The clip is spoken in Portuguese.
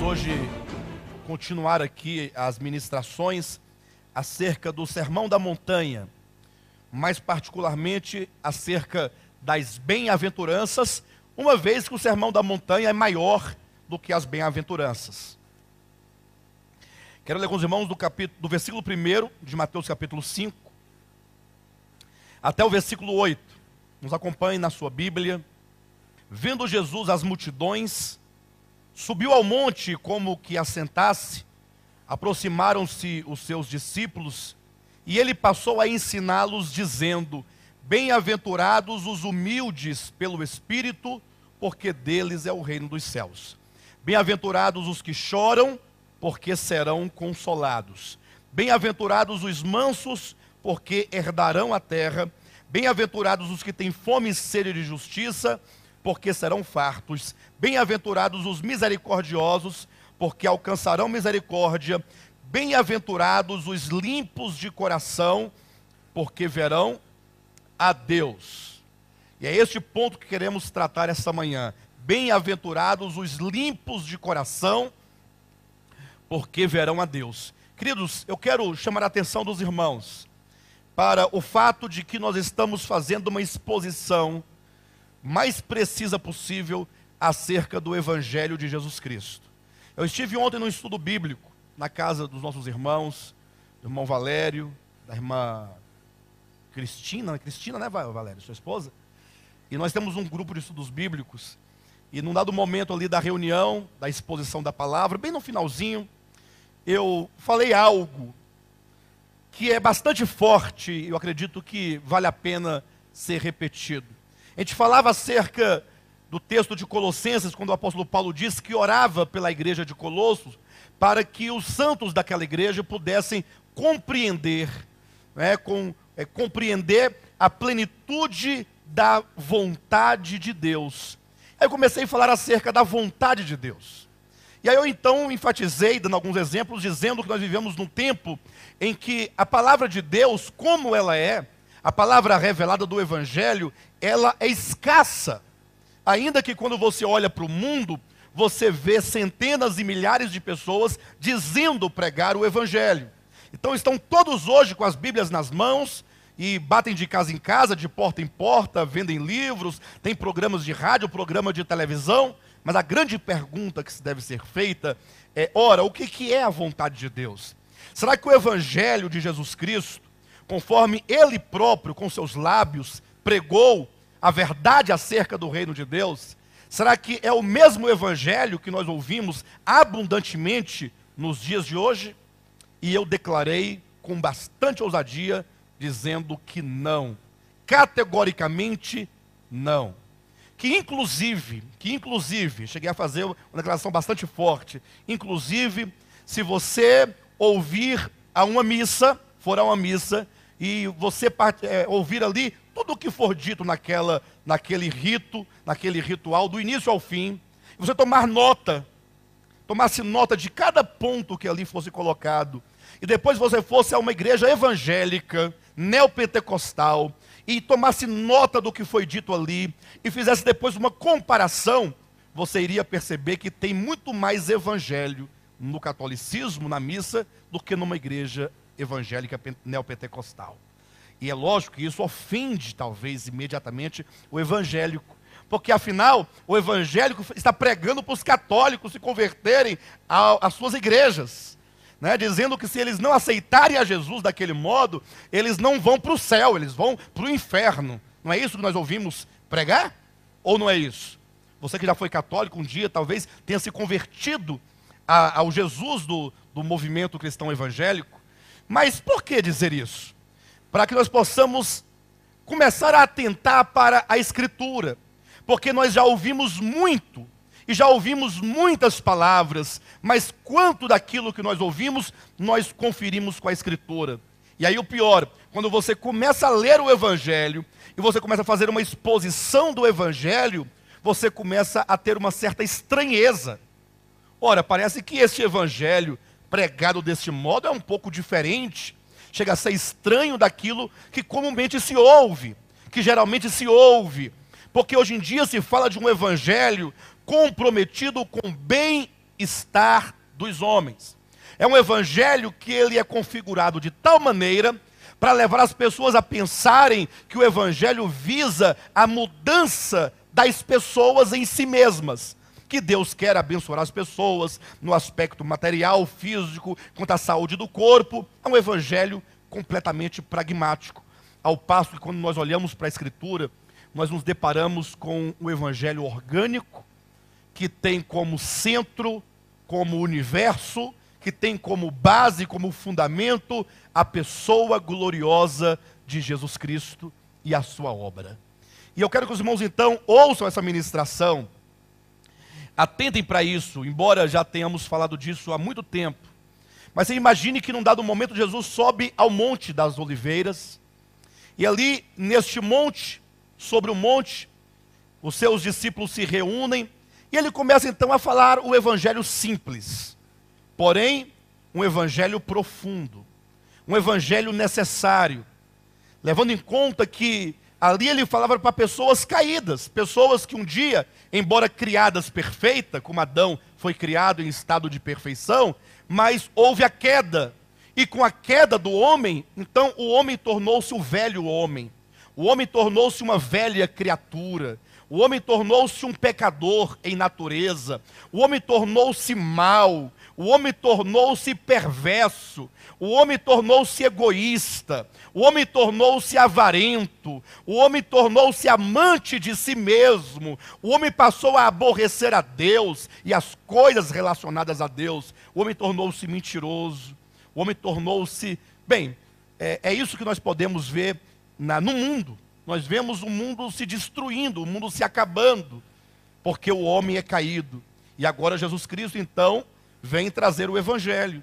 hoje continuar aqui as ministrações acerca do Sermão da Montanha, mais particularmente acerca das bem-aventuranças, uma vez que o Sermão da Montanha é maior do que as bem-aventuranças. Quero ler com os irmãos do versículo 1 de Mateus capítulo 5, até o versículo 8. Nos acompanhe na sua Bíblia. Vendo Jesus as multidões, subiu ao monte como que assentasse. Aproximaram-se os seus discípulos, e ele passou a ensiná-los, dizendo: Bem-aventurados os humildes pelo Espírito, porque deles é o reino dos céus. Bem-aventurados os que choram, porque serão consolados. Bem-aventurados os mansos, porque herdarão a terra. Bem-aventurados os que têm fome e sede de justiça, porque serão fartos. Bem-aventurados os misericordiosos, porque alcançarão misericórdia. Bem-aventurados os limpos de coração, porque verão a Deus. E é este ponto que queremos tratar esta manhã. Bem-aventurados os limpos de coração, porque verão a Deus. Queridos, eu quero chamar a atenção dos irmãos para o fato de que nós estamos fazendo uma exposição mais precisa possível acerca do Evangelho de Jesus Cristo. Eu estive ontem no estudo bíblico, na casa dos nossos irmãos, do irmão Valério, da irmã Cristina, né, Valério, sua esposa? E nós temos um grupo de estudos bíblicos, e num dado momento ali da reunião, da exposição da palavra, bem no finalzinho, eu falei algo que é bastante forte, e eu acredito que vale a pena ser repetido. A gente falava acerca do texto de Colossenses, quando o apóstolo Paulo disse que orava pela igreja de Colossos, para que os santos daquela igreja pudessem compreender, compreender a plenitude da vontade de Deus. Aí eu comecei a falar acerca da vontade de Deus. E aí eu então enfatizei, dando alguns exemplos, dizendo que nós vivemos num tempo em que a palavra de Deus, como ela é, a palavra revelada do Evangelho, ela é escassa. Ainda que quando você olha para o mundo, você vê centenas e milhares de pessoas dizendo pregar o Evangelho. Então estão todos hoje com as Bíblias nas mãos, e batem de casa em casa, de porta em porta, vendem livros, tem programas de rádio, programa de televisão. Mas a grande pergunta que se deve ser feita é: ora, o que é a vontade de Deus? Será que o Evangelho de Jesus Cristo, conforme Ele próprio, com seus lábios, pregou a verdade acerca do reino de Deus, será que é o mesmo Evangelho que nós ouvimos abundantemente nos dias de hoje? E eu declarei com bastante ousadia, dizendo que não, categoricamente não. Que inclusive, cheguei a fazer uma declaração bastante forte, inclusive, se você ouvir a uma missa, for a uma missa, e você ouvir ali tudo o que for dito naquele ritual, do início ao fim, e você tomasse nota de cada ponto que ali fosse colocado, e depois você fosse a uma igreja evangélica, neopentecostal, e tomasse nota do que foi dito ali, e fizesse depois uma comparação, você iria perceber que tem muito mais evangelho no catolicismo, na missa, do que numa igreja evangélica neopentecostal. E é lógico que isso ofende, talvez, imediatamente, o evangélico. Porque, afinal, o evangélico está pregando para os católicos se converterem às suas igrejas. Dizendo que se eles não aceitarem a Jesus daquele modo, eles não vão para o céu, eles vão para o inferno. Não é isso que nós ouvimos pregar? Ou não é isso? Você que já foi católico um dia, talvez tenha se convertido ao Jesus do movimento cristão evangélico. Mas por que dizer isso? Para que nós possamos começar a atentar para a Escritura. Porque nós já ouvimos muito, e já ouvimos muitas palavras, mas quanto daquilo que nós ouvimos, nós conferimos com a Escritura. E aí o pior, quando você começa a ler o Evangelho, e você começa a fazer uma exposição do Evangelho, você começa a ter uma certa estranheza. Ora, parece que este Evangelho pregado deste modo é um pouco diferente, chega a ser estranho daquilo que comumente se ouve, que geralmente se ouve, porque hoje em dia se fala de um Evangelho comprometido com bem-estar dos homens. É um evangelho que ele é configurado de tal maneira para levar as pessoas a pensarem que o evangelho visa a mudança das pessoas em si mesmas, que Deus quer abençoar as pessoas no aspecto material, físico, quanto à saúde do corpo. É um evangelho completamente pragmático, ao passo que quando nós olhamos para a Escritura, nós nos deparamos com um evangelho orgânico, que tem como centro, como universo, que tem como base, como fundamento, a pessoa gloriosa de Jesus Cristo e a sua obra. E eu quero que os irmãos então ouçam essa ministração, atentem para isso, embora já tenhamos falado disso há muito tempo. Mas você imagine que num dado momento Jesus sobe ao Monte das Oliveiras, e ali neste monte, sobre o monte, os seus discípulos se reúnem, e ele começa então a falar o evangelho simples, porém um evangelho profundo, um evangelho necessário, levando em conta que ali ele falava para pessoas caídas, pessoas que um dia, embora criadas perfeitas, como Adão foi criado em estado de perfeição, mas houve a queda, e com a queda do homem, então o homem tornou-se o velho homem, o homem tornou-se uma velha criatura, o homem tornou-se um pecador em natureza, o homem tornou-se mau, o homem tornou-se perverso, o homem tornou-se egoísta, o homem tornou-se avarento, o homem tornou-se amante de si mesmo, o homem passou a aborrecer a Deus e as coisas relacionadas a Deus, o homem tornou-se mentiroso, o homem tornou-se... Bem, é isso que nós podemos ver no mundo. Nós vemos o mundo se destruindo, o mundo se acabando, porque o homem é caído. E agora Jesus Cristo, então, vem trazer o evangelho.